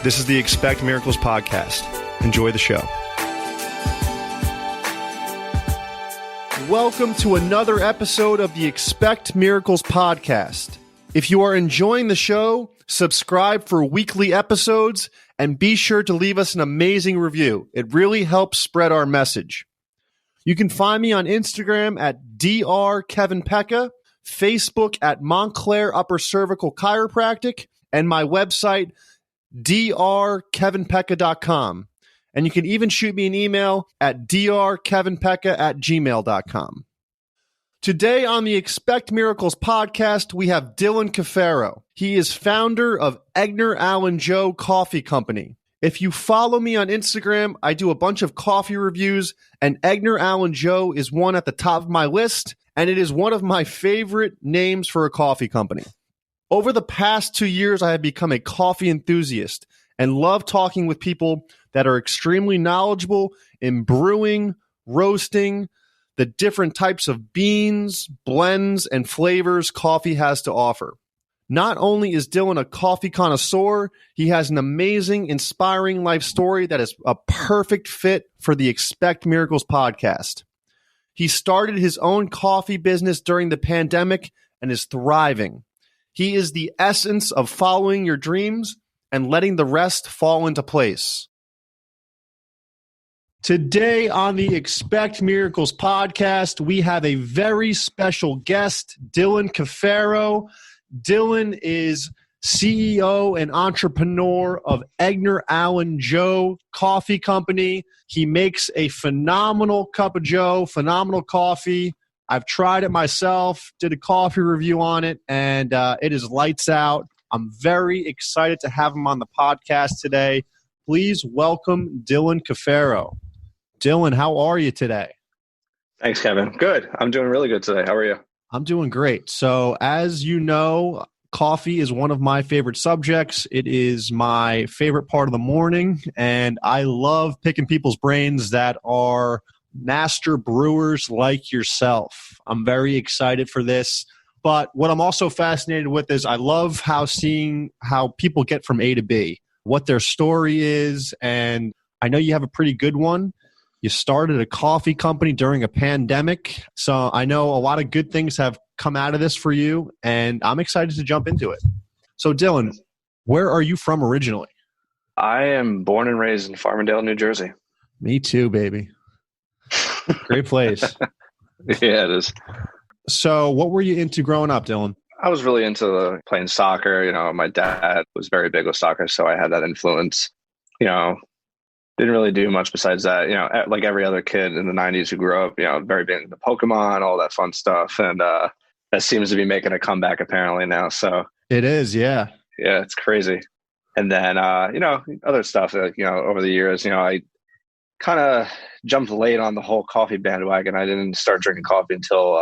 This is the Expect Miracles podcast. Enjoy the show. Welcome to another episode of the Expect Miracles podcast. If you are enjoying the show, subscribe for weekly episodes and be sure to leave us an amazing review. It really helps spread our message. You can find me on Instagram at Dr. Kevin Pekka, Facebook at Montclair Upper Cervical Chiropractic, and my website, drkevinpekka.com. And you can even shoot me an email at drkevinpekka@gmail.com. Today on the Expect Miracles podcast, we have Dillon Cafaro. He is founder of Edgar Allen Joe Coffee Company. If you follow me on Instagram, I do a bunch of coffee reviews, and Edgar Allen Joe is one at the top of my list, and it is one of my favorite names for a coffee company. Over the past 2 years, I have become a coffee enthusiast and love talking with people that are extremely knowledgeable in brewing, roasting, the different types of beans, blends, and flavors coffee has to offer. Not only is Dillon a coffee connoisseur, he has an amazing, inspiring life story that is a perfect fit for the Expect Miracles podcast. He started his own coffee business during the pandemic and is thriving. He is the essence of following your dreams and letting the rest fall into place. Today on the Expect Miracles podcast, we have a very special guest, Dillon Cafaro. Dillon is CEO and entrepreneur of Edgar Allen Joe Coffee Company. He makes a phenomenal cup of joe, phenomenal coffee. I've tried it myself, did a coffee review on it, and it is lights out. I'm very excited to have him on the podcast today. Please welcome Dillon Cafaro. Dillon, how are you today? Thanks, Kevin. Good. I'm doing really good today. How are you? I'm doing great. So as you know, coffee is one of my favorite subjects. It is my favorite part of the morning, and I love picking people's brains that are master brewers like yourself. I'm very excited for this. But what I'm also fascinated with is I love seeing how people get from A to B, what their story is. And I know you have a pretty good one. You started a coffee company during a pandemic. So I know a lot of good things have come out of this for you, and I'm excited to jump into it. So Dillon, where are you from originally? I am born and raised in Farmingdale, New Jersey. Me too, baby. Great place. Yeah, it is. So what were you into growing up, Dillon? I was really into playing soccer. You know, my dad was very big with soccer, so I had that influence. You know, didn't really do much besides that. You know, like every other kid in the 90s who grew up, you know, very big into Pokemon, all that fun stuff. And that seems to be making a comeback apparently now. So it is, yeah. Yeah, it's crazy. And then, you know, other stuff, you know, over the years, you know, I kind of jumped late on the whole coffee bandwagon. I didn't start drinking coffee until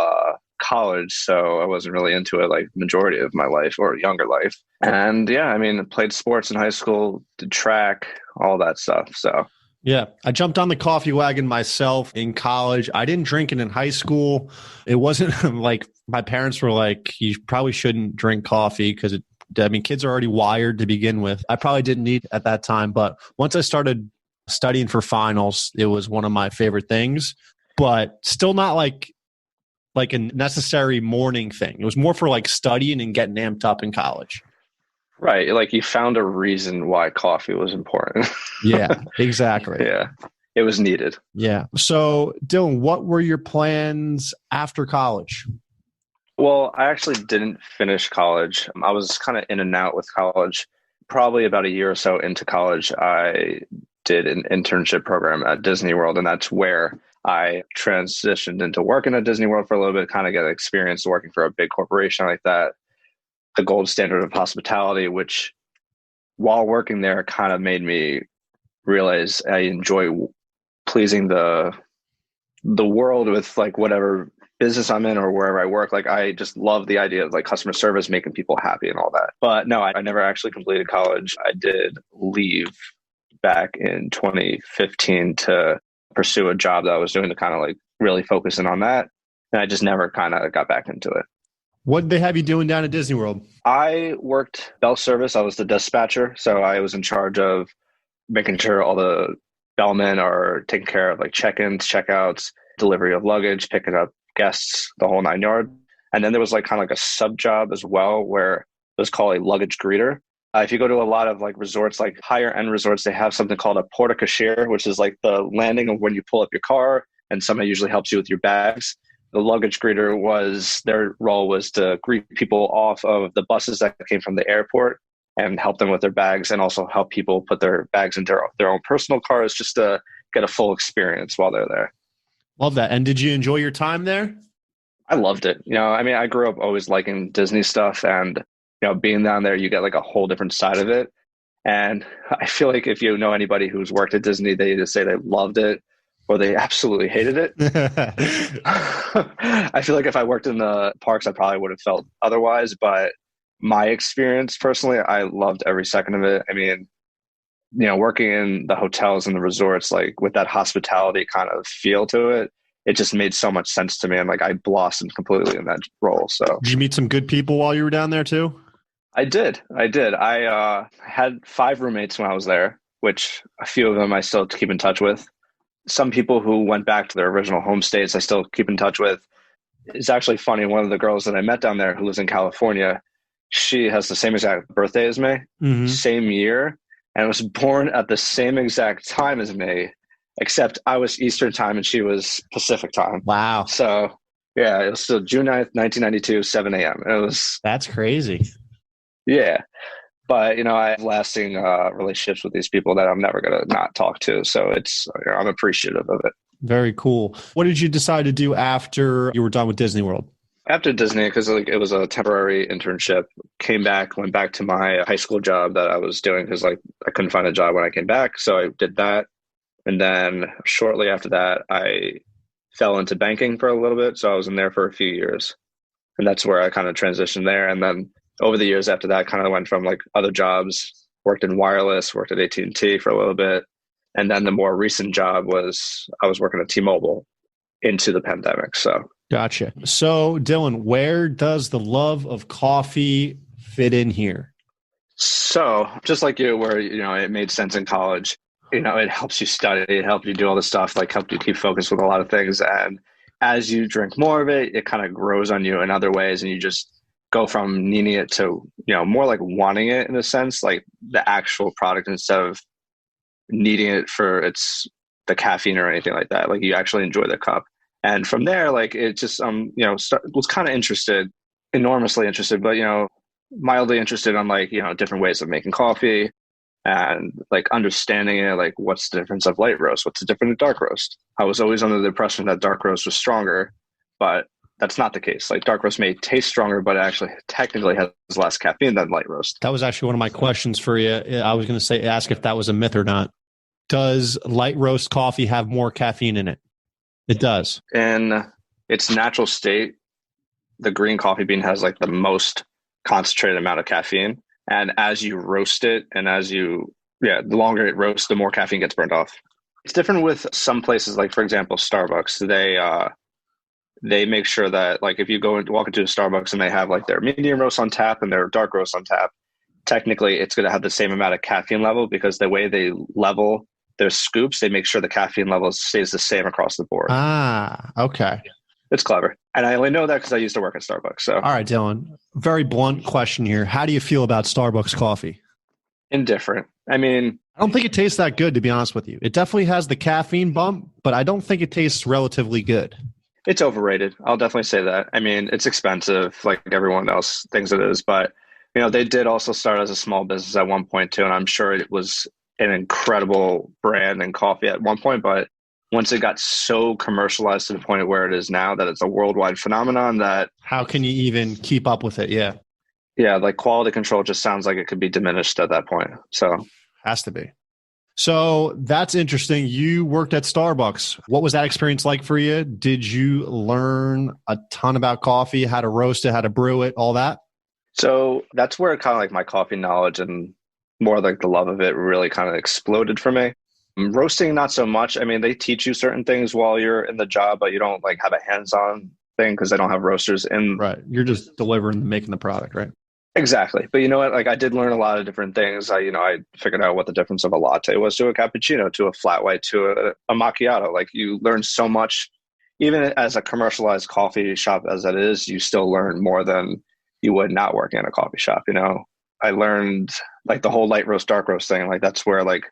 college, so I wasn't really into it like the majority of my life or younger life. And yeah, I mean, played sports in high school, did track, all that stuff. So yeah, I jumped on the coffee wagon myself in college. I didn't drink it in high school. It wasn't like my parents were like, you probably shouldn't drink coffee because kids are already wired to begin with. I probably didn't need it at that time, but once I started studying for finals, it was one of my favorite things, but still not like a necessary morning thing. It was more for like studying and getting amped up in college. Right. Like you found a reason why coffee was important. Yeah, exactly. Yeah. It was needed. Yeah. So Dillon, what were your plans after college? Well, I actually didn't finish college. I was kind of in and out with college. Probably about a year or so into college, I did an internship program at Disney World, and that's where I transitioned into working at Disney World for a little bit, kind of get experience working for a big corporation like that, the gold standard of hospitality, which while working there kind of made me realize I enjoy pleasing the world with like whatever business I'm in or wherever I work. Like I just love the idea of like customer service, making people happy and all that. But no, I never actually completed college. I did leave back in 2015 to pursue a job that I was doing to kind of like really focusing on that. And I just never kind of got back into it. What did they have you doing down at Disney World? I worked bell service. I was the dispatcher. So I was in charge of making sure all the bellmen are taking care of like check-ins, check-outs, delivery of luggage, picking up guests, the whole 9 yards. And then there was like kind of like a sub job as well where it was called a luggage greeter. If you go to a lot of like resorts, like higher end resorts, they have something called a porta cashier, which is like the landing of when you pull up your car and somebody usually helps you with your bags. The luggage greeter their role was to greet people off of the buses that came from the airport and help them with their bags, and also help people put their bags into their own personal cars just to get a full experience while they're there. Love that. And did you enjoy your time there? I loved it. I mean, I grew up always liking Disney stuff, and being down there, you get like a whole different side of it. And I feel like if you know anybody who's worked at Disney, they either say they loved it or they absolutely hated it. I feel like if I worked in the parks, I probably would have felt otherwise. But my experience personally, I loved every second of it. I mean, working in the hotels and the resorts, like with that hospitality kind of feel to it, it just made so much sense to me. And like I blossomed completely in that role. So did you meet some good people while you were down there too? I did. I had 5 roommates when I was there, which a few of them I still keep in touch with. Some people who went back to their original home states, I still keep in touch with. It's actually funny. One of the girls that I met down there who lives in California, she has the same exact birthday as me, same year, and was born at the same exact time as me, except I was Eastern time and she was Pacific time. Wow. So yeah, it was still June 9th, 1992, 7 a.m. That's crazy. Yeah. But, I have lasting relationships with these people that I'm never going to not talk to. So I'm appreciative of it. Very cool. What did you decide to do after you were done with Disney World? After Disney, because it was a temporary internship, went back to my high school job that I was doing because I couldn't find a job when I came back. So I did that. And then shortly after that, I fell into banking for a little bit. So I was in there for a few years. And that's where I kind of transitioned there. And then over the years after that, kind of went from like other jobs, worked in wireless, worked at AT&T for a little bit. And then the more recent job was I was working at T-Mobile into the pandemic. So gotcha. So Dillon, where does the love of coffee fit in here? So just like you, where, it made sense in college, it helps you study, it helps you do all the stuff, like help you keep focused with a lot of things. And as you drink more of it, it kind of grows on you in other ways. And you just go from needing it to, more like wanting it in a sense, like the actual product instead of needing it for the caffeine or anything like that. Like you actually enjoy the cup. And from there, like it just, was kind of interested, enormously interested, but, mildly interested on like, different ways of making coffee and like understanding it. Like what's the difference of light roast? What's the difference of dark roast? I was always under the impression that dark roast was stronger, but that's not the case. Like dark roast may taste stronger, but it actually technically has less caffeine than light roast. That was actually one of my questions for you. I was going to ask if that was a myth or not. Does light roast coffee have more caffeine in it? It does. In its natural state, the green coffee bean has like the most concentrated amount of caffeine. And as you roast it and the longer it roasts, the more caffeine gets burned off. It's different with some places, like for example, Starbucks. They make sure that like if you walk into a Starbucks and they have like their medium roast on tap and their dark roast on tap, technically it's going to have the same amount of caffeine level because the way they level their scoops, they make sure the caffeine level stays the same across the board. Ah, okay. It's clever. And I only know that because I used to work at Starbucks. So, all right, Dillon, very blunt question here. How do you feel about Starbucks coffee? Indifferent. I mean, I don't think it tastes that good, to be honest with you. It definitely has the caffeine bump, but I don't think it tastes relatively good. It's overrated. I'll definitely say that. I mean, it's expensive like everyone else thinks it is, but they did also start as a small business at one point too. And I'm sure it was an incredible brand and coffee at one point, but once it got so commercialized to the point where it is now that it's a worldwide phenomenon that how can you even keep up with it? Yeah. Yeah. Like quality control just sounds like it could be diminished at that point. So has to be. So that's interesting. You worked at Starbucks. What was that experience like for you? Did you learn a ton about coffee, how to roast it, how to brew it, all that? So that's where kind of like my coffee knowledge and more like the love of it really kind of exploded for me. Roasting, not so much. I mean, they teach you certain things while you're in the job, but you don't like have a hands-on thing because they don't have roasters in. Right. You're just delivering, making the product, right? Exactly. But you know what? Like I did learn a lot of different things. I figured out what the difference of a latte was to a cappuccino, to a flat white, to a macchiato. Like you learn so much, even as a commercialized coffee shop as it is, you still learn more than you would not working in a coffee shop. I learned like the whole light roast, dark roast thing. Like that's where like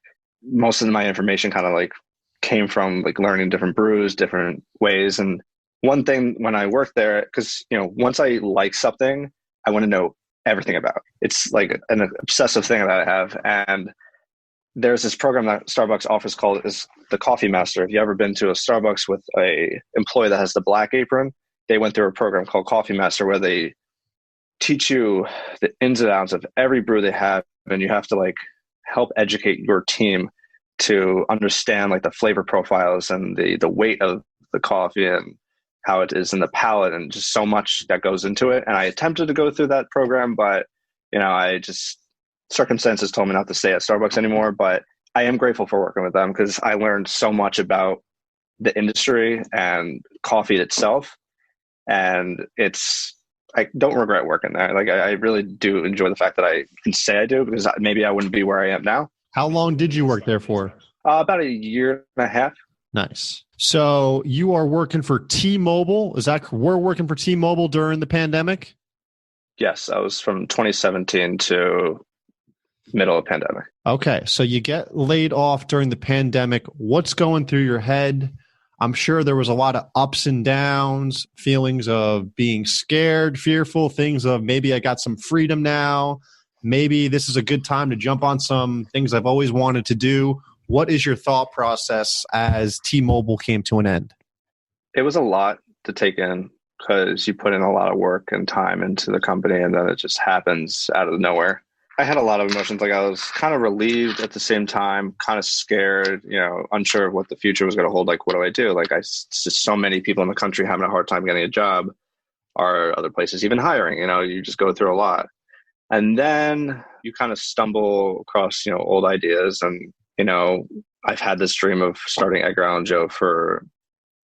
most of my information kind of like came from, like learning different brews, different ways. And one thing when I worked there, because, once I like something, I want to know everything about. It's like an obsessive thing that I have. And there's this program that Starbucks offers called is the Coffee Master. If you ever been to a Starbucks with a employee that has the black apron, they went through a program called Coffee Master where they teach you the ins and outs of every brew they have, and you have to like help educate your team to understand like the flavor profiles and the weight of the coffee and how it is in the palate, and just so much that goes into it. And I attempted to go through that program, but I just circumstances told me not to stay at Starbucks anymore. But I am grateful for working with them because I learned so much about the industry and coffee itself. And I don't regret working there. Like I really do enjoy the fact that I can say I do, because maybe I wouldn't be where I am now. How long did you work there for? About a year and a half. Nice. So you are working for T-Mobile. We're working for T-Mobile during the pandemic? Yes, I was from 2017 to middle of pandemic. Okay. So you get laid off during the pandemic. What's going through your head? I'm sure there was a lot of ups and downs, feelings of being scared, fearful, things of maybe I got some freedom now. Maybe this is a good time to jump on some things I've always wanted to do. What is your thought process as T-Mobile came to an end? It was a lot to take in because you put in a lot of work and time into the company, and then it just happens out of nowhere. I had a lot of emotions. Like I was kind of relieved at the same time, kind of scared, unsure of what the future was going to hold. Like, what do I do? Like just so many people in the country having a hard time getting a job, or other places even hiring, you just go through a lot. And then you kind of stumble across, old ideas. And, I've had this dream of starting Edgar Allan Joe for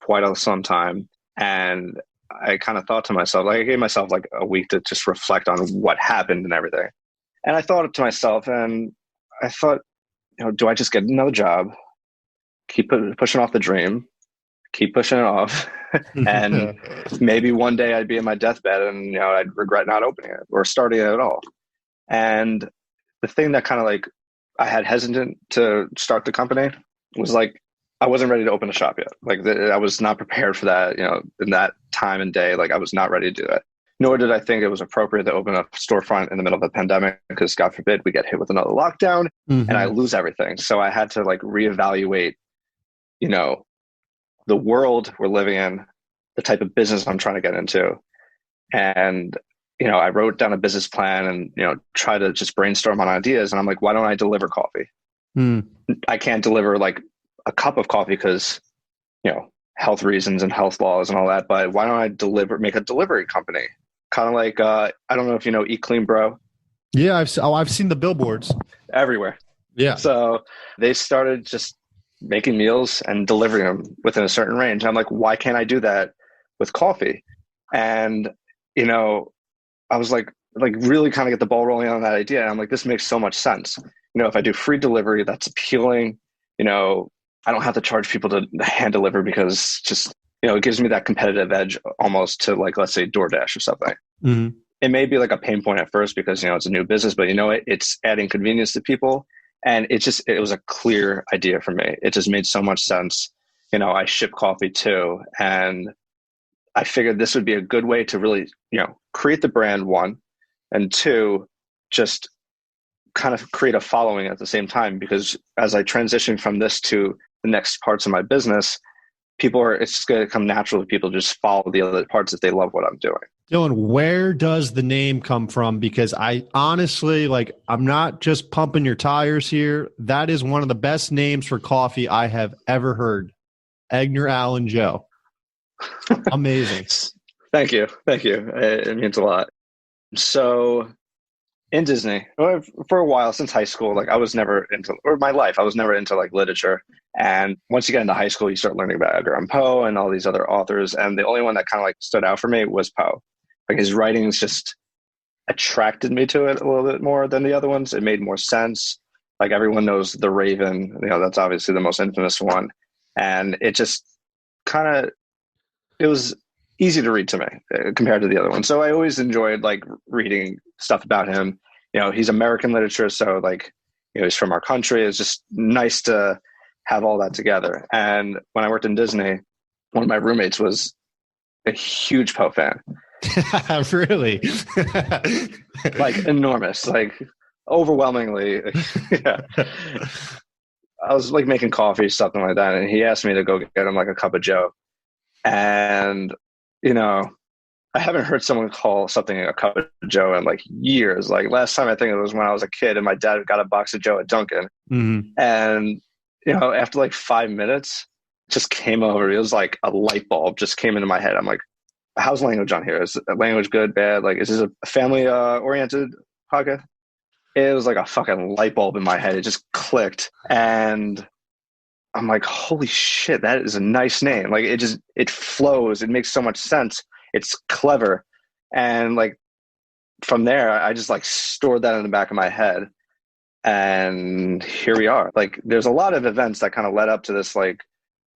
quite some time. And I kind of thought to myself, like I gave myself like a week to just reflect on what happened and everything. And I thought to myself, and I thought, do I just get another job, keep pushing off the dream, keep pushing it off, and maybe one day I'd be in my deathbed and, I'd regret not opening it or starting it at all. And the thing that kind of like I had hesitant to start the company was like, I wasn't ready to open a shop yet. Like I was not prepared for that, in that time and day. Like I was not ready to do it. Nor did I think it was appropriate to open a storefront in the middle of a pandemic, because God forbid we get hit with another lockdown and I lose everything. So I had to like reevaluate, the world we're living in, the type of business I'm trying to get into. And, I wrote down a business plan and, try to just brainstorm on ideas. And I'm like, why don't I deliver coffee? I can't deliver like a cup of coffee because, health reasons and health laws and all that. But why don't I make a delivery company? Kind of like, I don't know if you know Eat Clean Bro. Yeah, I've seen the billboards everywhere. Yeah. So they started just making meals and delivering them within a certain range. And I'm like, why can't I do that with coffee? And, I was like really kind of get the ball rolling on that idea. And I'm like, this makes so much sense. If I do free delivery, that's appealing. I don't have to charge people to hand deliver, because just, it gives me that competitive edge almost to like, let's say DoorDash or something. Mm-hmm. It may be like a pain point at first because, it's a new business, but it's adding convenience to people. And it was a clear idea for me. It just made so much sense. I ship coffee too. And I figured this would be a good way to really, create the brand, one, and two, just kind of create a following at the same time. Because as I transition from this to the next parts of my business, it's just going to come natural to people to just follow the other parts if they love what I'm doing. Dylan, where does the name come from? Because I honestly, I'm not just pumping your tires here. That is one of the best names for coffee I have ever heard. Edgar Allan Joe. Amazing. Thank you. It means a lot. So in Disney for a while since high school. Like I was never into, or my life, I was never into like literature. And once you get into high school, you start learning about Edgar and Poe and all these other authors. And the only one that kind of like stood out for me was Poe. Like his writings just attracted me to it a little bit more than the other ones. It made more sense. Like everyone knows The Raven, that's obviously the most infamous one. And it just kind of, it was easy to read to me compared to the other one. So I always enjoyed like reading stuff about him. He's American literature. So like, he's from our country. It's just nice to have all that together. And when I worked in Disney, one of my roommates was a huge Poe fan. Really? Like enormous, like overwhelmingly. Yeah. I was like making coffee, something like that. And he asked me to go get him like a cup of Joe. And, I haven't heard someone call something a cup of Joe in like years. Like last time I think it was when I was a kid and my dad got a box of Joe at Dunkin'. Mm-hmm. And, after like 5 minutes, it just came over. It was like a light bulb just came into my head. I'm like, how's language on here? Is language good, bad? Like, is this a family oriented podcast? It was like a fucking light bulb in my head. It just clicked. And I'm like, holy shit, that is a nice name. Like it flows. It makes so much sense. It's clever. And like from there, I just like stored that in the back of my head. And here we are. Like there's a lot of events that kind of led up to this, like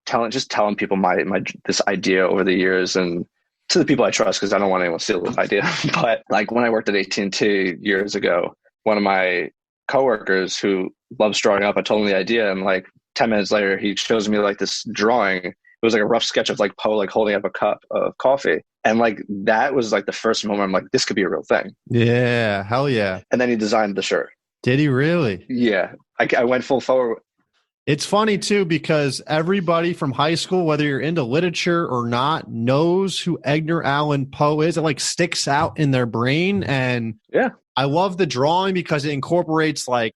telling people my this idea over the years, and to the people I trust, because I don't want anyone to steal this idea. But like when I worked at AT&T years ago, one of my coworkers who loves drawing up, I told him the idea, and like 10 minutes later, he shows me like this drawing. It was like a rough sketch of like Poe like holding up a cup of coffee. And like that was like the first moment I'm like, this could be a real thing. Yeah, hell yeah. And then he designed the shirt. Did he really? Yeah. I went full forward. It's funny too, because everybody from high school, whether you're into literature or not, knows who Edgar Allan Poe is. It like sticks out in their brain. And yeah, I love the drawing because it incorporates like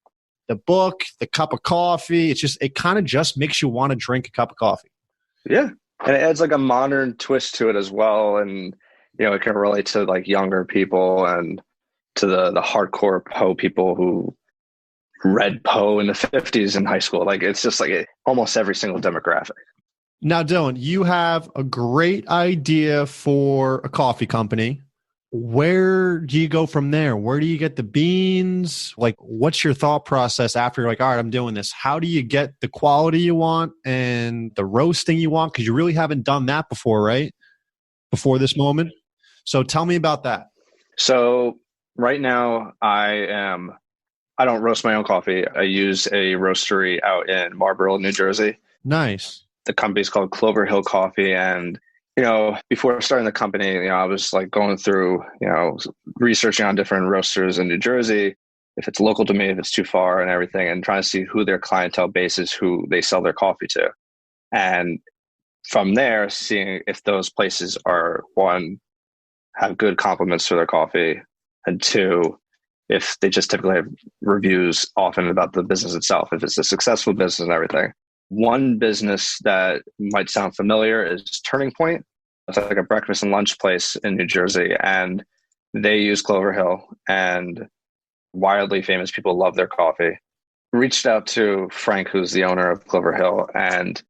the book, the cup of coffee. It kind of just makes you want to drink a cup of coffee. Yeah. And it adds like a modern twist to it as well. And, it can relate to like younger people and to the hardcore Poe people who read Poe in the 50s in high school. Like it's just like almost every single demographic. Now, Dillon, you have a great idea for a coffee company. Where do you go from there? Where do you get the beans? Like, what's your thought process after you're like, all right, I'm doing this? How do you get the quality you want and the roasting you want? Because you really haven't done that before, right? Before this moment. So tell me about that. So right now I don't roast my own coffee. I use a roastery out in Marlboro, New Jersey. Nice. The company's called Clover Hill Coffee. And before starting the company, I was like going through, researching on different roasters in New Jersey, if it's local to me, if it's too far and everything, and trying to see who their clientele base is, who they sell their coffee to. And from there, seeing if those places are, one, have good compliments for their coffee, and two, if they just typically have reviews often about the business itself, if it's a successful business and everything. One business that might sound familiar is Turning Point. It's like a breakfast and lunch place in New Jersey, and they use Clover Hill, and wildly famous people love their coffee. Reached out to Frank, who's the owner of Clover Hill, and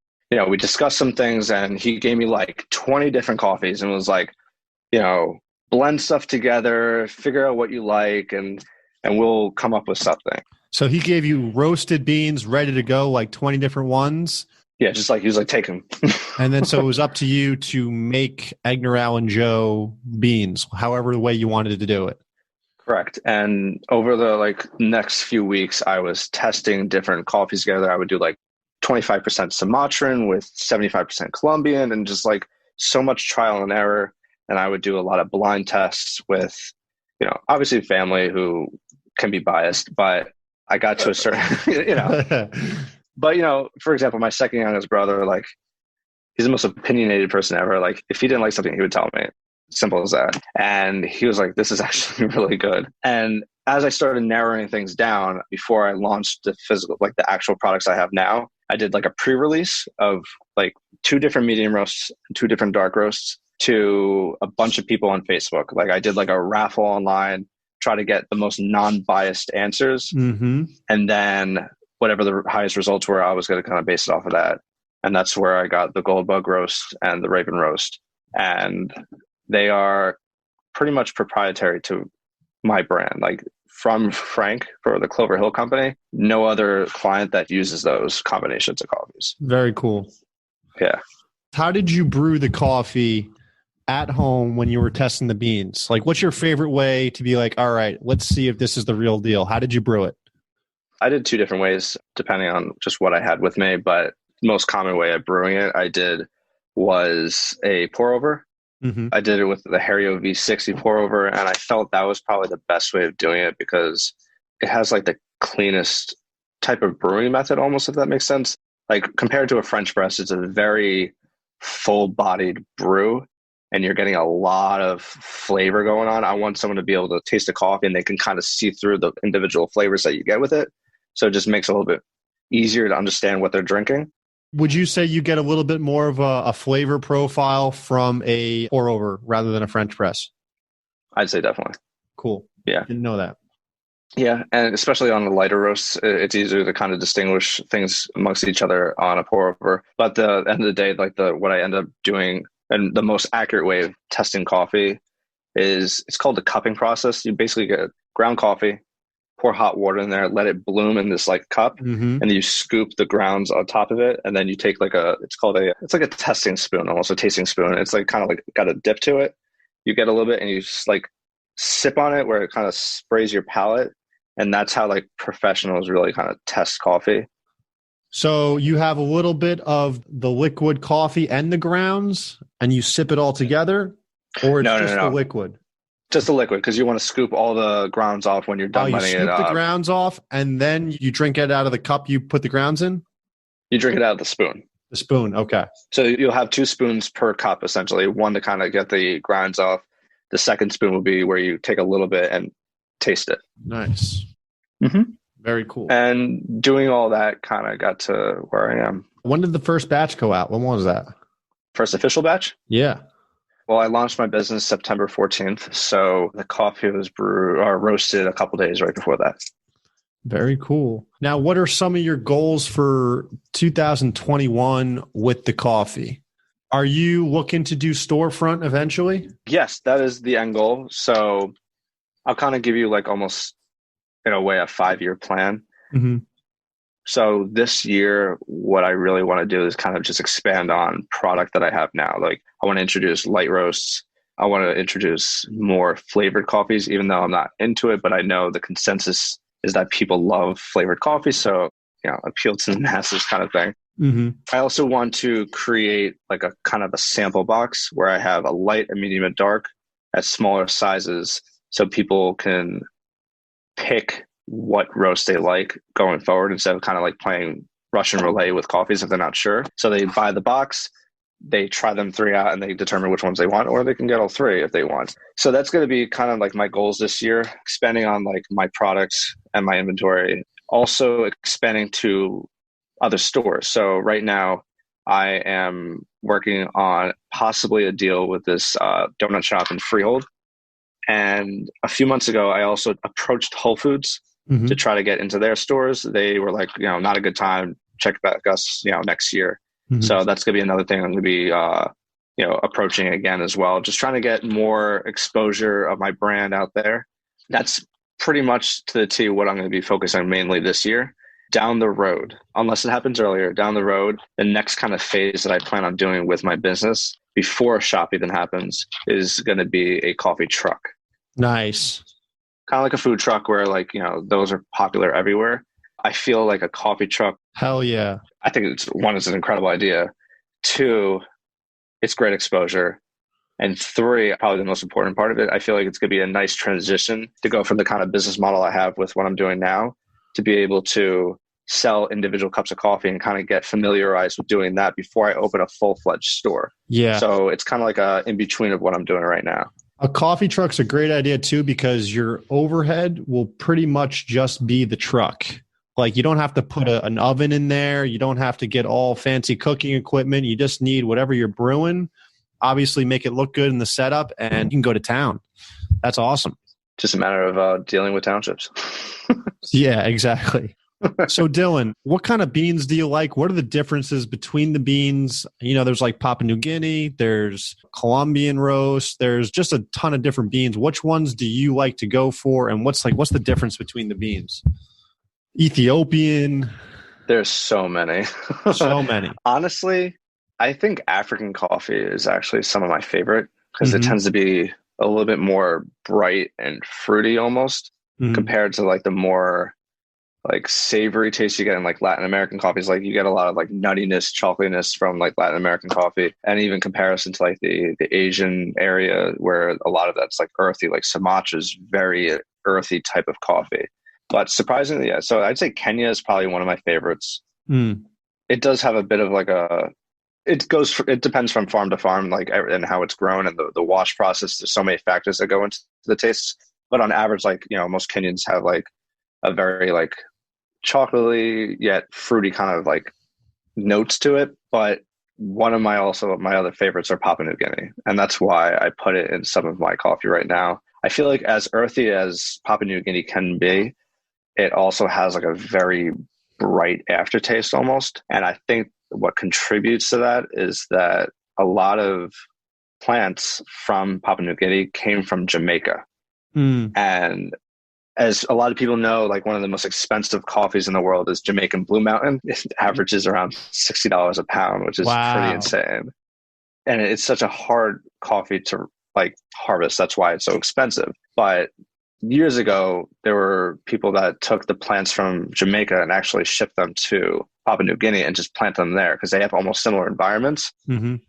we discussed some things, and he gave me like 20 different coffees and was like, blend stuff together, figure out what you like, and we'll come up with something. So he gave you roasted beans ready to go, like 20 different ones? Yeah, just like he was like, take them. And then so it was up to you to make Edgar Allan Joe beans, however the way you wanted to do it. Correct. And over the next few weeks, I was testing different coffees together. I would do like 25% Sumatran with 75% Colombian, and just like so much trial and error. And I would do a lot of blind tests with, obviously family who can be biased, but I got to a certain, but for example, my second youngest brother, like he's the most opinionated person ever. Like if he didn't like something, he would tell me. Simple as that. And he was like, this is actually really good. And as I started narrowing things down before I launched the physical, like the actual products I have now, I did like a pre-release of like 2 different medium roasts, 2 different dark roasts to a bunch of people on Facebook. Like I did like a raffle online try to get the most non-biased answers. Mm-hmm. And then whatever the highest results were, I was going to kind of base it off of that. And that's where I got the Gold Bug Roast and the Raven Roast. And they are pretty much proprietary to my brand. Like from Frank for the Clover Hill Company, no other client that uses those combinations of coffees. Very cool. Yeah. How did you brew the coffee at home when you were testing the beans? Like, what's your favorite way to be like, all right, let's see if this is the real deal? How did you brew it? I did two different ways depending on just what I had with me, but the most common way of brewing it I did was a pour over. Mm-hmm. I did it with the Hario V60 pour over, and I felt that was probably the best way of doing it because it has like the cleanest type of brewing method almost, if that makes sense. Like compared to a French press, it's a very full-bodied brew and you're getting a lot of flavor going on. I want someone to be able to taste the coffee and they can kind of see through the individual flavors that you get with it. So it just makes it a little bit easier to understand what they're drinking. Would you say you get a little bit more of a flavor profile from a pour over rather than a French press? I'd say definitely. Cool. Yeah. Didn't know that. Yeah. And especially on the lighter roasts, it's easier to kind of distinguish things amongst each other on a pour over. But at the end of the day, like what I end up doing and the most accurate way of testing coffee is it's called the cupping process. You basically get ground coffee, pour hot water in there, let it bloom in this like cup, Mm-hmm. and then you scoop the grounds on top of it. And then you take like it's like a testing spoon, almost a tasting spoon. It's like kind of like got a dip to it. You get a little bit and you just like sip on it where it kind of sprays your palate. And that's how like professionals really kind of test coffee. So you have a little bit of the liquid coffee and the grounds and you sip it all together, or it's just the liquid? Just the liquid, because you want to scoop all the grounds off when you're done letting it up. You scoop the grounds off and then you drink it out of the cup you put the grounds in? You drink it out of the spoon. The spoon, okay. So you'll have 2 spoons per cup, essentially. One to kind of get the grounds off. The second spoon will be where you take a little bit and taste it. Nice. Mm-hmm. Very cool. And doing all that kind of got to where I am. When did the first batch go out? When was that? First official batch? Yeah. Well, I launched my business September 14th. So the coffee was roasted a couple days right before that. Very cool. Now, what are some of your goals for 2021 with the coffee? Are you looking to do storefront eventually? Yes, that is the end goal. So I'll kind of give you like almost in a way a 5-year plan. Mm-hmm. So this year, what I really want to do is kind of just expand on product that I have now. Like I want to introduce light roasts. I want to introduce more flavored coffees, even though I'm not into it, but I know the consensus is that people love flavored coffee. So, appeal to the masses kind of thing. Mm-hmm. I also want to create like a kind of a sample box where I have a light, a medium, and dark at smaller sizes so people can pick what roast they like going forward instead of kind of like playing Russian roulette with coffees if they're not sure. So they buy the box, they try them 3 out and they determine which ones they want, or they can get all 3 if they want. So that's going to be kind of like my goals this year, expanding on like my products and my inventory, also expanding to other stores. So right now I am working on possibly a deal with this donut shop in Freehold. And a few months ago, I also approached Whole Foods to try to get into their stores. They were like, not a good time. Check back us, next year. Mm-hmm. So that's going to be another thing I'm going to be, approaching again as well. Just trying to get more exposure of my brand out there. That's pretty much to the T what I'm going to be focusing on mainly this year. Down the road, unless it happens earlier, down the road, the next kind of phase that I plan on doing with my business before a shop even happens is going to be a coffee truck. Nice. Kind of like a food truck where those are popular everywhere. I feel like a coffee truck. Hell yeah. I think it's an incredible idea. 2, it's great exposure. And 3, probably the most important part of it, I feel like it's going to be a nice transition to go from the kind of business model I have with what I'm doing now to be able to sell individual cups of coffee and kind of get familiarized with doing that before I open a full-fledged store. Yeah. So it's kind of like a in-between of what I'm doing right now. A coffee truck's a great idea too, because your overhead will pretty much just be the truck. Like you don't have to put an oven in there. You don't have to get all fancy cooking equipment. You just need whatever you're brewing. Obviously make it look good in the setup and you can go to town. That's awesome. Just a matter of dealing with townships. Yeah, exactly. So Dillon, what kind of beans do you like? What are the differences between the beans? There's like Papua New Guinea, there's Colombian roast, there's just a ton of different beans. Which ones do you like to go for? And what's the difference between the beans? Ethiopian. There's so many. So many. Honestly, I think African coffee is actually some of my favorite because it tends to be a little bit more bright and fruity almost compared to like the more like savory taste you get in like Latin American coffees. Like you get a lot of like nuttiness, chocolatiness from like Latin American coffee, and even comparison to like the Asian area where a lot of that's like earthy, like Sumatra is very earthy type of coffee. But surprisingly, yeah. So I'd say Kenya is probably one of my favorites. It does have a bit of like it depends from farm to farm, like, and how it's grown and the wash process. There's so many factors that go into the tastes. But on average, like, most Kenyans have like a very like chocolatey yet fruity kind of like notes to it. But one of my other favorites are Papua New Guinea. And that's why I put it in some of my coffee right now. I feel like as earthy as Papua New Guinea can be, it also has like a very bright aftertaste almost. And I think what contributes to that is that a lot of plants from Papua New Guinea came from Jamaica. And as a lot of people know, like one of the most expensive coffees in the world is Jamaican Blue Mountain. It averages around $60 a pound, which is pretty insane. And it's such a hard coffee to like harvest. That's why it's so expensive. But years ago, there were people that took the plants from Jamaica and actually shipped them to Papua New Guinea and just plant them there because they have almost similar environments.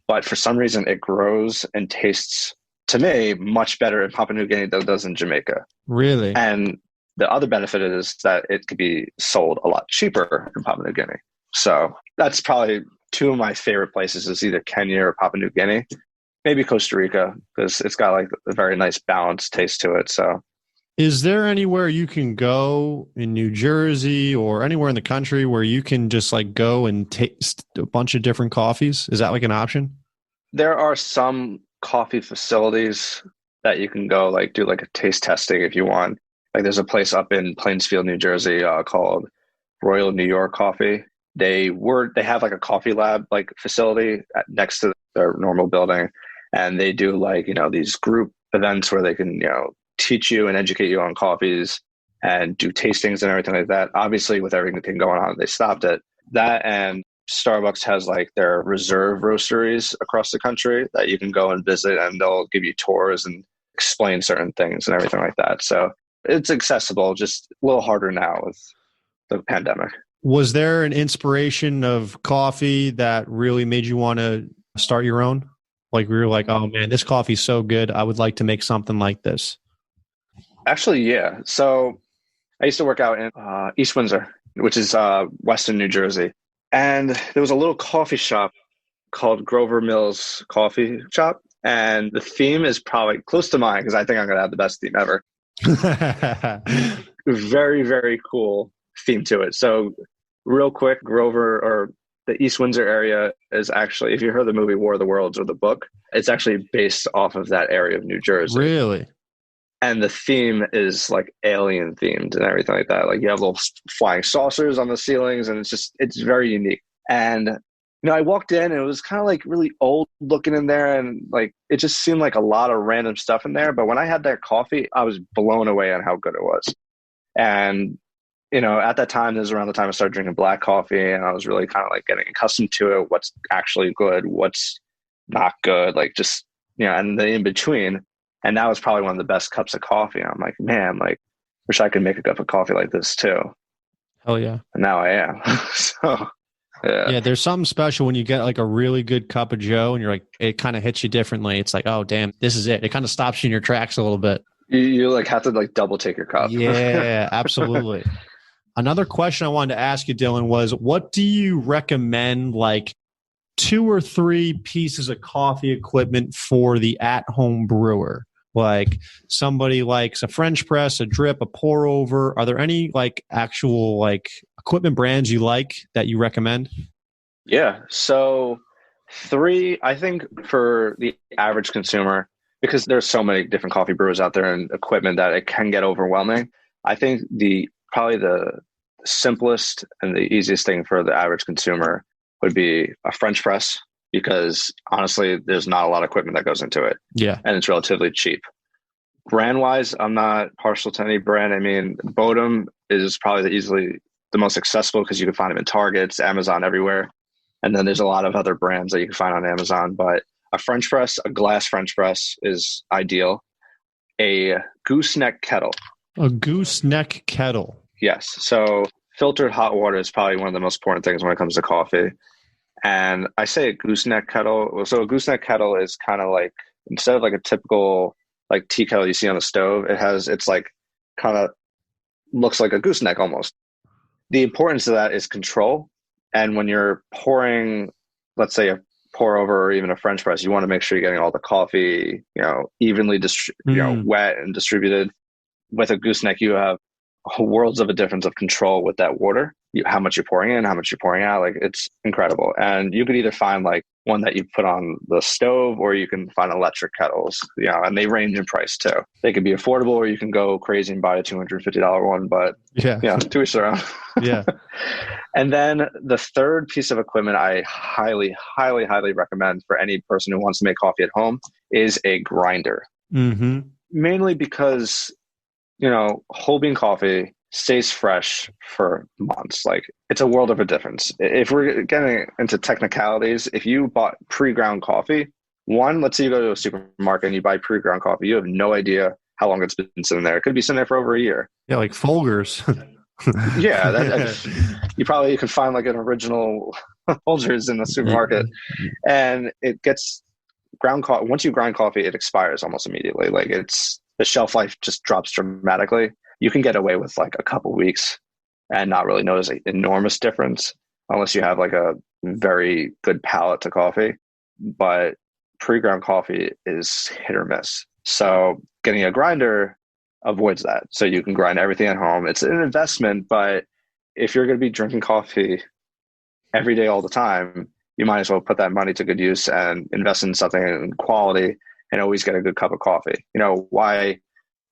But for some reason, it grows and tastes, to me, much better in Papua New Guinea than it does in Jamaica. Really? And the other benefit is that it could be sold a lot cheaper in Papua New Guinea. So that's probably two of my favorite places is either Kenya or Papua New Guinea. Maybe Costa Rica because it's got like a very nice balanced taste to it. So is there anywhere you can go in New Jersey or anywhere in the country where you can just like go and taste a bunch of different coffees? Is that like an option? There are some coffee facilities that you can go like do like a taste testing if you want. Like there's a place up in Plainsfield, New Jersey called Royal New York Coffee. They have like a coffee lab like facility next to their normal building. And they do like, these group events where they can, teach you and educate you on coffees and do tastings and everything like that. Obviously, with everything going on, they stopped it. That and Starbucks has like their reserve roasteries across the country that you can go and visit, and they'll give you tours and explain certain things and everything like that. So it's accessible, just a little harder now with the pandemic. Was there an inspiration of coffee that really made you want to start your own? Like we were like, oh man, this coffee's so good. I would like to make something like this. Actually, yeah. So I used to work out in East Windsor, which is Western New Jersey. And there was a little coffee shop called Grover Mills Coffee Shop. And the theme is probably close to mine because I think I'm going to have the best theme ever. Very, very cool theme to it. So real quick, Grover or the East Windsor area is actually, if you heard the movie War of the Worlds or the book, it's actually based off of that area of New Jersey. Really? And the theme is like alien themed and everything like that. Like you have little flying saucers on the ceilings and it's very unique. And, I walked in and it was kind of like really old looking in there. And like, it just seemed like a lot of random stuff in there. But when I had that coffee, I was blown away on how good it was. And, at that time, this was around the time I started drinking black coffee and I was really kind of like getting accustomed to it. What's actually good, what's not good, like just, and the in between. And that was probably one of the best cups of coffee. I'm like, man, like, wish I could make a cup of coffee like this too. Hell yeah. And now I am. So, yeah. Yeah, there's something special when you get like a really good cup of Joe and you're like, it kind of hits you differently. It's like, oh, damn, this is it. It kind of stops you in your tracks a little bit. You like have to like double take your cup. Yeah, absolutely. Another question I wanted to ask you, Dillon, was what do you recommend like 2 or 3 pieces of coffee equipment for the at-home brewer? Like somebody likes a French press, a drip, a pour over. Are there any like actual like equipment brands you like that you recommend? Yeah. So 3, I think for the average consumer, because there's so many different coffee brewers out there and equipment that it can get overwhelming. I think probably the simplest and the easiest thing for the average consumer would be a French press, because honestly, there's not a lot of equipment that goes into it. Yeah. And it's relatively cheap. Brand wise, I'm not partial to any brand. I mean, Bodum is probably easily the most accessible because you can find them in Targets, Amazon, everywhere. And then there's a lot of other brands that you can find on Amazon. But a French press, a glass French press is ideal. A gooseneck kettle. A gooseneck kettle. Yes. So filtered hot water is probably one of the most important things when it comes to coffee. And I say a gooseneck kettle. So a gooseneck kettle is kind of like, instead of like a typical like tea kettle you see on the stove, it's like kind of looks like a gooseneck almost. The importance of that is control. And when you're pouring, let's say a pour over or even a French press, you want to make sure you're getting all the coffee, evenly wet and distributed. With a gooseneck, you have worlds of a difference of control with that water, how much you're pouring in, how much you're pouring out. Like, it's incredible. And you could either find like one that you put on the stove, or you can find electric kettles, and they range in price too. They could be affordable, or you can go crazy and buy a $250 one, but to each their own. Yeah. And then the third piece of equipment I highly, highly, highly recommend for any person who wants to make coffee at home is a grinder. Mm-hmm. Mainly because whole bean coffee stays fresh for months. Like, it's a world of a difference. If we're getting into technicalities, if you bought pre-ground coffee, let's say you go to a supermarket and you buy pre-ground coffee, you have no idea how long it's been sitting there. It could be sitting there for over a year. Yeah, like Folgers. Yeah, you can find like an original Folgers in the supermarket, and it gets ground coffee. Once you grind coffee, it expires almost immediately. Like, the shelf life just drops dramatically. You can get away with like a couple weeks and not really notice an enormous difference unless you have like a very good palate to coffee. But pre-ground coffee is hit or miss. So getting a grinder avoids that. So you can grind everything at home. It's an investment, but if you're going to be drinking coffee every day all the time, you might as well put that money to good use and invest in something in quality and always get a good cup of coffee.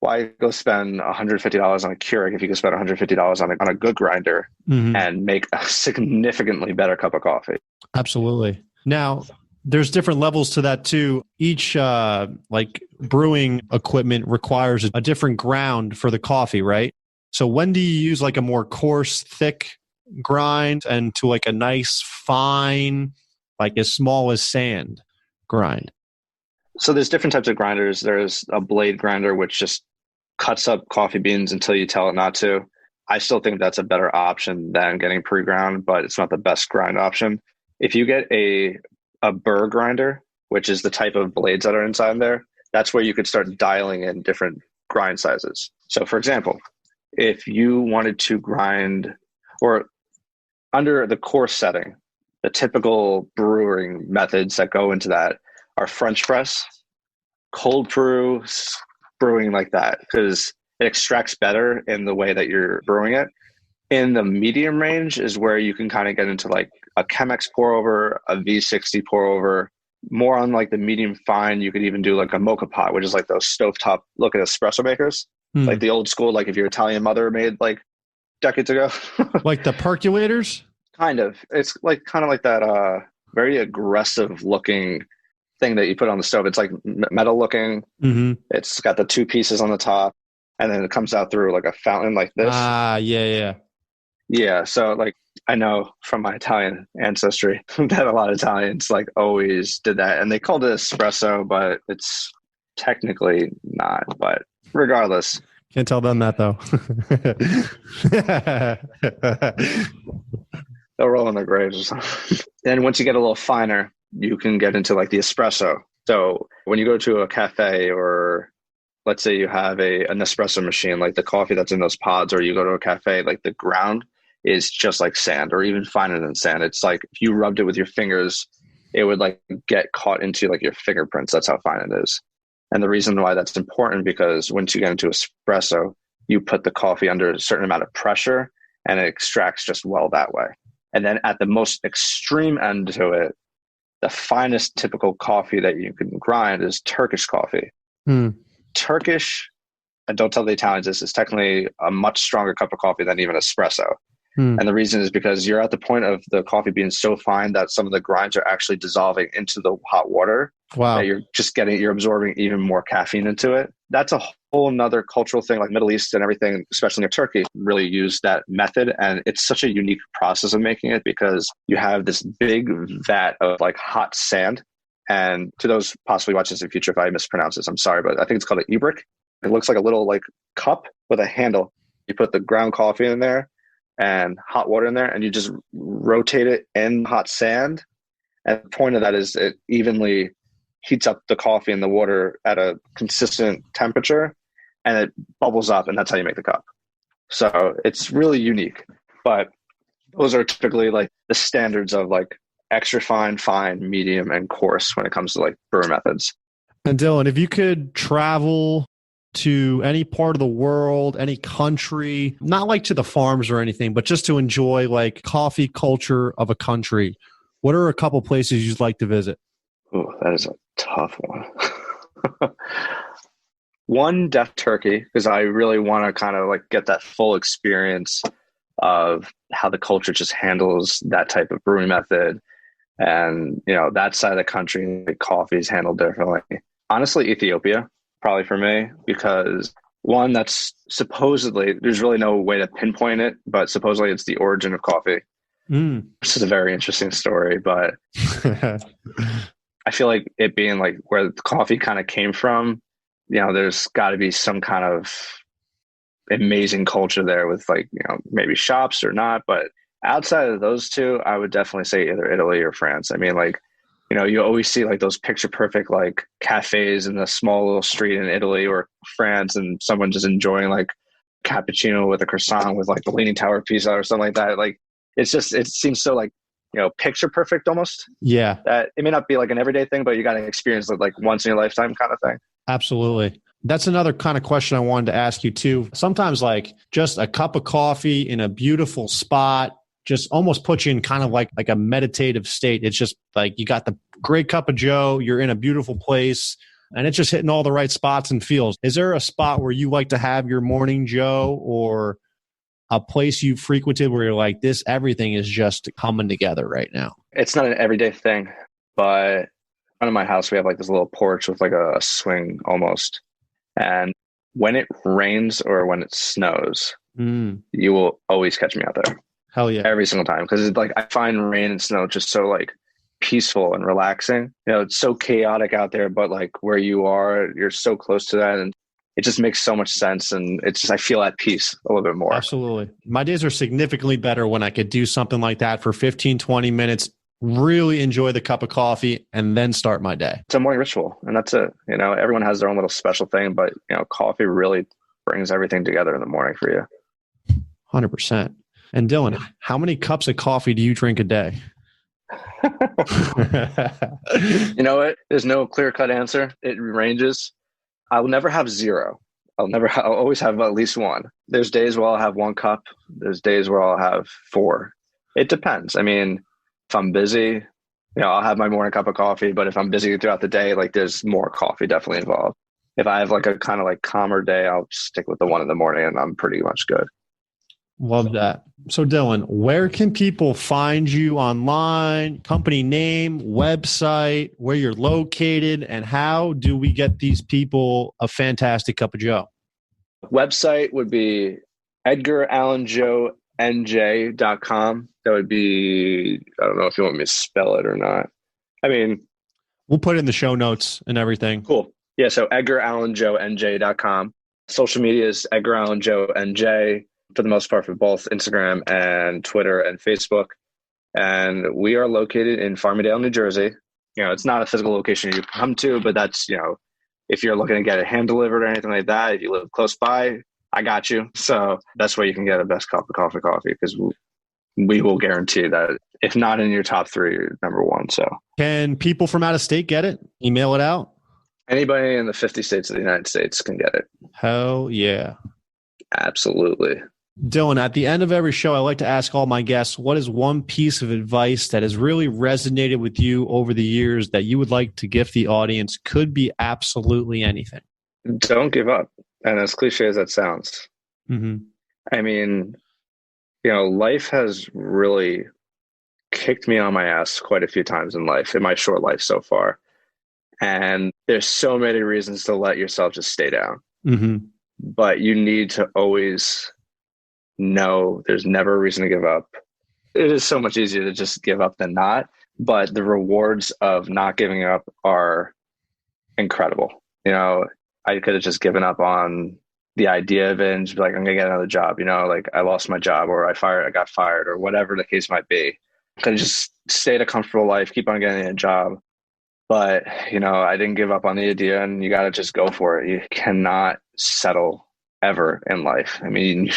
Why go spend $150 on a Keurig if you can spend $150 on a good grinder and make a significantly better cup of coffee? Absolutely. Now, there's different levels to that too. Each brewing equipment requires a different ground for the coffee, right? So when do you use like a more coarse, thick grind and to like a nice, fine, like as small as sand grind? So there's different types of grinders. There's a blade grinder, which just cuts up coffee beans until you tell it not to. I still think that's a better option than getting pre-ground, but it's not the best grind option. If you get a burr grinder, which is the type of blades that are inside there, that's where you could start dialing in different grind sizes. So for example, if you wanted to grind, or under the coarse setting, the typical brewing methods that go into that are French press, cold brew, brewing like that, because it extracts better in the way that you're brewing it. In the medium range is where you can kind of get into like a Chemex pour over, a V60 pour over. More on like the medium fine, you could even do like a mocha pot, which is like those stovetop look at espresso makers, like the old school, like if your Italian mother made like decades ago. Like the percolators? Kind of. It's like kind of like that very aggressive looking thing that you put on the stove. It's like metal looking. It's got the two pieces on the top, and then it comes out through like a fountain like this. Yeah. So like, I know from my Italian ancestry that a lot of Italians like always did that, and they called it espresso, but it's technically not. But regardless, can't tell them that though. They'll roll in their graves or something. Then once you get a little finer, you can get into like the espresso. So when you go to a cafe, or let's say you have an espresso machine, like the coffee that's in those pods, or you go to a cafe, like the ground is just like sand, or even finer than sand. It's like if you rubbed it with your fingers, it would like get caught into like your fingerprints. That's how fine it is. And the reason why that's important, because once you get into espresso, you put the coffee under a certain amount of pressure and it extracts just well that way. And then at the most extreme end to it, the finest typical coffee that you can grind is Turkish coffee. Hmm. Turkish, and don't tell the Italians this, is technically a much stronger cup of coffee than even espresso. And the reason is because you're at the point of the coffee being so fine that some of the grinds are actually dissolving into the hot water. Wow. That you're absorbing even more caffeine into it. That's a whole nother cultural thing, like Middle East and everything, especially in Turkey, really use that method. And it's such a unique process of making it because you have this big vat of like hot sand. And to those possibly watching this in the future, if I mispronounce this, I'm sorry, but I think it's called an ibrik. It looks like a little like cup with a handle. You put the ground coffee in there and hot water in there, and you just rotate it in hot sand. And the point of that is it evenly heats up the coffee and the water at a consistent temperature, and it bubbles up, and that's how you make the cup. So it's really unique. But those are typically like the standards of like extra fine, fine, medium, and coarse when it comes to like brewer methods. And Dillon, if you could travel to any part of the world, any country, not like to the farms or anything, but just to enjoy like coffee culture of a country, what are a couple places you'd like to visit? Oh, that is a tough one. One, Turkey, because I really want to kind of like get that full experience of how the culture just handles that type of brewing method. And, you know, that side of the country, the coffee is handled differently. Honestly, Ethiopia, probably for me, because one, that's supposedly, there's really no way to pinpoint it, but supposedly it's the origin of coffee. This is a very interesting story, but I feel like it being like where the coffee kind of came from, you know, there's got to be some kind of amazing culture there with like, you know, maybe shops or not. But outside of those two, I would definitely say either Italy or France. I mean, like, you know, you always see like those picture perfect like cafes in a small little street in Italy or France, and someone just enjoying like cappuccino with a croissant with like the Leaning Tower pizza or something like that. Like, it's just, it seems so like, you know, picture perfect almost. Yeah. That it may not be like an everyday thing, but you got to experience it like once in your lifetime kind of thing. Absolutely. That's another kind of question I wanted to ask you too. Sometimes like just a cup of coffee in a beautiful spot just almost puts you in kind of like a meditative state. It's just like you got the great cup of Joe, you're in a beautiful place, and it's just hitting all the right spots and feels. Is there a spot where you like to have your morning Joe, or a place you frequented where you're like, this, everything is just coming together right now? It's not an everyday thing, but in front of my house, we have like this little porch with like a swing almost. And when it rains or when it snows, you will always catch me out there. Hell yeah. Every single time. Because it's like, I find rain and snow just so like peaceful and relaxing. You know, it's so chaotic out there, but like where you are, you're so close to that. And it just makes so much sense. And it's just, I feel at peace a little bit more. Absolutely. My days are significantly better when I could do something like that for 15, 20 minutes, really enjoy the cup of coffee, and then start my day. It's a morning ritual, and that's it. You know, everyone has their own little special thing, but, you know, coffee really brings everything together in the morning for you. 100%. And Dillon, how many cups of coffee do you drink a day? You know what? There's no clear-cut answer. It ranges. I will never have zero. I'll always have at least one. There's days where I'll have 1 cup. There's days where I'll have 4. It depends. I mean, if I'm busy, you know, I'll have my morning cup of coffee, but if I'm busy throughout the day, like there's more coffee definitely involved. If I have like a kind of like calmer day, I'll stick with the one in the morning and I'm pretty much good. Love that. So Dillon, where can people find you online, company name, website, where you're located, and how do we get these people a fantastic cup of Joe? Website would be edgarallenjoenj.com. That would be, I don't know if you want me to spell it or not. I mean, we'll put it in the show notes and everything. Cool. Yeah. So edgarallenjoenj.com. Social media is edgarallenjoenj for the most part for both Instagram and Twitter and Facebook. And we are located in Farmingdale, New Jersey. You know, it's not a physical location you come to, but that's, you know, if you're looking to get it hand delivered or anything like that, if you live close by, I got you. So that's where you can get a best cup of coffee, because we will guarantee that if not in your top 3, you're number 1. So can people from out of state get it? Email it out? Anybody in the 50 states of the United States can get it. Hell yeah. Absolutely. Dillon, at the end of every show, I like to ask all my guests, what is one piece of advice that has really resonated with you over the years that you would like to gift the audience? Could be absolutely anything. Don't give up. And as cliche as that sounds, Mm-hmm. I mean, life has really kicked me on my ass quite a few times in my short life so far. And there's so many reasons to let yourself just stay down. Mm-hmm. But you need to always know there's never a reason to give up. It is so much easier to just give up than not, but the rewards of not giving up are incredible. I could have just given up on the idea of it and just be like, I'm gonna get another job. Like I lost my job, or I got fired, or whatever the case might be. I could have just stayed a comfortable life, keep on getting a job. But, I didn't give up on the idea, and you got to just go for it. You cannot settle ever in life. I mean,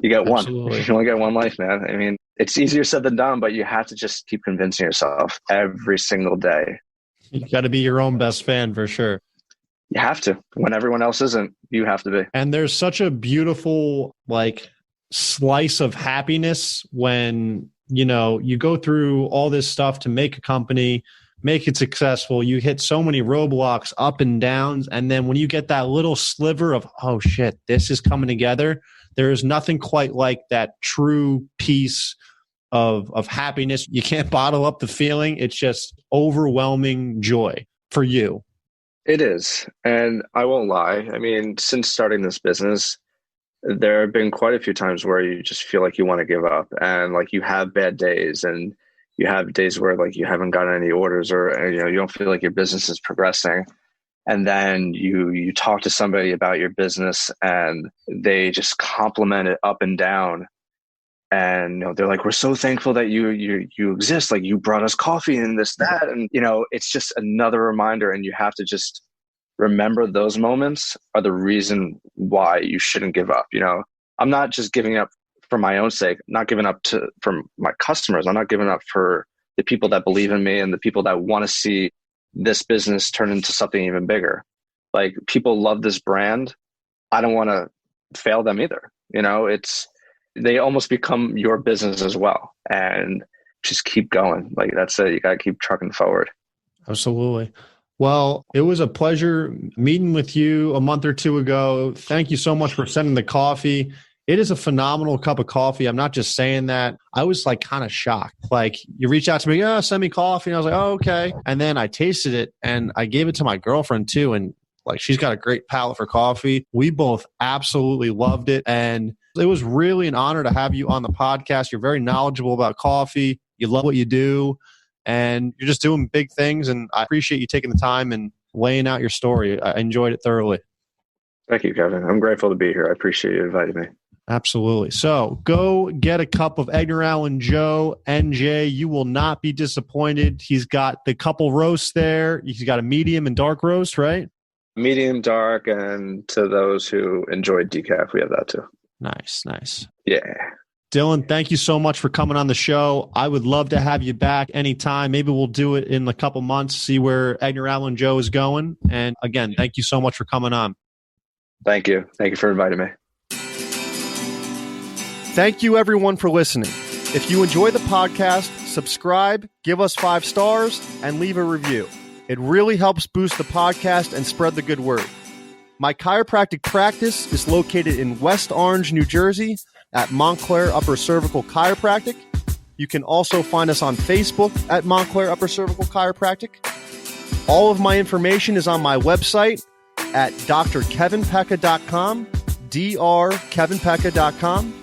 you get one. Absolutely. You only get one life, man. I mean, it's easier said than done, but you have to just keep convincing yourself every single day. You got to be your own best fan for sure. You have to. When everyone else isn't, you have to be. And there's such a beautiful slice of happiness when, you go through all this stuff to make a company, make it successful. You hit so many roadblocks, up and downs. And then when you get that little sliver of, oh shit, this is coming together, there is nothing quite like that true peace of happiness. You can't bottle up the feeling. It's just overwhelming joy for you. It is. And I won't lie. I mean, since starting this business, there have been quite a few times where you just feel like you want to give up, and you have bad days, and you have days where you haven't gotten any orders, or you don't feel like your business is progressing. And then you talk to somebody about your business and they just compliment it up and down. And they're like, we're so thankful that you exist. You brought us coffee and this, that. And it's just another reminder. And you have to just remember those moments are the reason why you shouldn't give up. I'm not just giving up for my own sake, not giving up for my customers. I'm not giving up for the people that believe in me and the people that want to see this business turn into something even bigger. People love this brand. I don't want to fail them either. They almost become your business as well. And just keep going. That's it. You got to keep trucking forward. Absolutely. Well, it was a pleasure meeting with you a month or two ago. Thank you so much for sending the coffee. It is a phenomenal cup of coffee. I'm not just saying that. I was kind of shocked. You reached out to me, send me coffee. And I was like, oh, okay. And then I tasted it and I gave it to my girlfriend too. And she's got a great palate for coffee. We both absolutely loved it. And it was really an honor to have you on the podcast. You're very knowledgeable about coffee. You love what you do. And you're just doing big things. And I appreciate you taking the time and laying out your story. I enjoyed it thoroughly. Thank you, Kevin. I'm grateful to be here. I appreciate you inviting me. Absolutely. So go get a cup of Edgar Allan Joe, NJ. You will not be disappointed. He's got the couple roasts there. He's got a medium and dark roast, right? Medium, dark, and to those who enjoy decaf, we have that too. Nice. Yeah. Dillon, thank you so much for coming on the show. I would love to have you back anytime. Maybe we'll do it in a couple months, see where Edgar Allan Joe is going. And again, thank you so much for coming on. Thank you. Thank you for inviting me. Thank you, everyone, for listening. If you enjoy the podcast, subscribe, give us 5 stars, and leave a review. It really helps boost the podcast and spread the good word. My chiropractic practice is located in West Orange, New Jersey at Montclair Upper Cervical Chiropractic. You can also find us on Facebook at Montclair Upper Cervical Chiropractic. All of my information is on my website at drkevinpecca.com, drkevinpecca.com.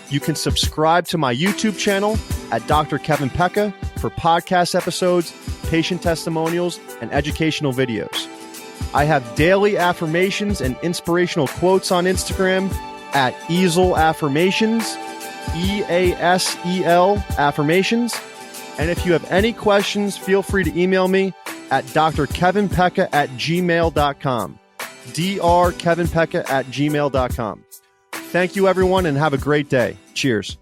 You can subscribe to my YouTube channel at Dr. Kevin Pecca for podcast episodes, patient testimonials, and educational videos. I have daily affirmations and inspirational quotes on Instagram at Easel Affirmations, EASEL Affirmations. And if you have any questions, feel free to email me at drkevinpecca@gmail.com, drkevinpecca@gmail.com. Thank you, everyone, and have a great day. Cheers.